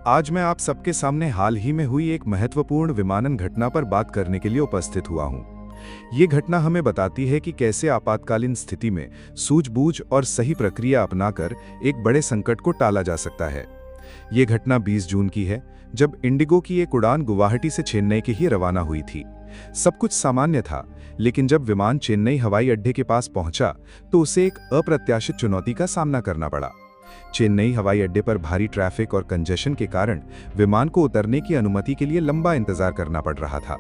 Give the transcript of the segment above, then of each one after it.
आज मैं आप सबके सामने हाल ही में हुई एक महत्वपूर्ण विमानन घटना पर बात करने के लिए उपस्थित हुआ हूं। ये घटना हमें बताती है कि कैसे आपातकालीन स्थिति में सूझबूझ और सही प्रक्रिया अपनाकर एक बड़े संकट को टाला जा सकता है। ये घटना 20 जून की है, जब इंडिगो की एक उड़ान गुवाहाटी से चेन्नई के लिए रवाना हुई थी। सब कुछ सामान्य था, लेकिन जब विमान चेन्नई हवाई अड्डे के पास पहुंचा तो उसे एक अप्रत्याशित चुनौती का सामना करना पड़ा। चेन्नई हवाई अड्डे पर भारी ट्रैफिक और कंजेशन के कारण विमान को उतरने की अनुमति के लिए लंबा इंतजार करना पड़ रहा था।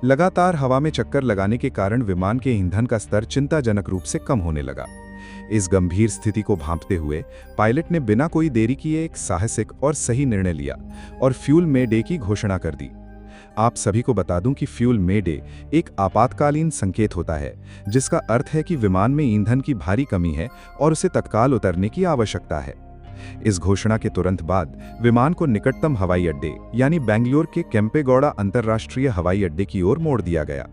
लगातार हवा में चक्कर लगाने के कारण विमान के ईंधन का स्तर चिंताजनक रूप से कम होने लगा। इस गंभीर स्थिति को भांपते हुए पायलट ने बिना कोई देरी किए एक साहसिक और सही निर्णय लिया और फ्यूल मे डे की घोषणा कर दी। आप सभी को बता दूं कि फ्यूल मे डे एक आपातकालीन संकेत होता है, जिसका अर्थ है कि विमान में ईंधन की भारी कमी है और उसे तत्काल उतरने की आवश्यकता है। इस घोषणा के तुरंत बाद विमान को निकटतम हवाई अड्डे यानी बेंगलुरु के केम्पेगौड़ा अंतर्राष्ट्रीय हवाई अड्डे की ओर मोड़ दिया गया।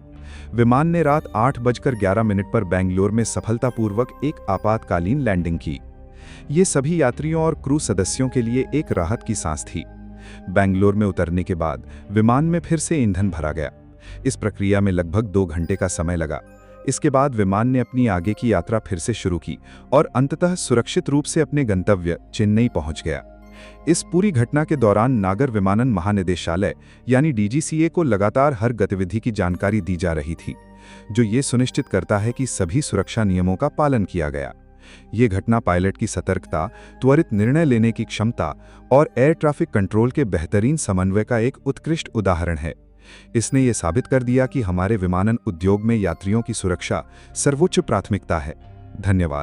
विमान ने रात 8:11 पर बेंगलुरु में सफलतापूर्वक एक आपातकालीन लैंडिंग की। ये सभी यात्रियों और क्रू सदस्यों के लिए एक राहत की सांस थी। बेंगलुरु में उतरने के बाद विमान में फिर से ईंधन भरा गया। इस प्रक्रिया में लगभग 2 घंटे का समय लगा। इसके बाद विमान ने अपनी आगे की यात्रा फिर से शुरू की और अंततः सुरक्षित रूप से अपने गंतव्य चेन्नई पहुंच गया। इस पूरी घटना के दौरान नागर विमानन महानिदेशालय यानी डीजीसीए को लगातार हर गतिविधि की जानकारी दी जा रही थी, जो ये सुनिश्चित करता है कि सभी सुरक्षा नियमों का पालन किया गया। ये घटना पायलट की सतर्कता, त्वरित निर्णय लेने की क्षमता और एयर ट्रैफिक कंट्रोल के बेहतरीन समन्वय का एक उत्कृष्ट उदाहरण है। इसने ये साबित कर दिया कि हमारे विमानन उद्योग में यात्रियों की सुरक्षा सर्वोच्च प्राथमिकता है। धन्यवाद।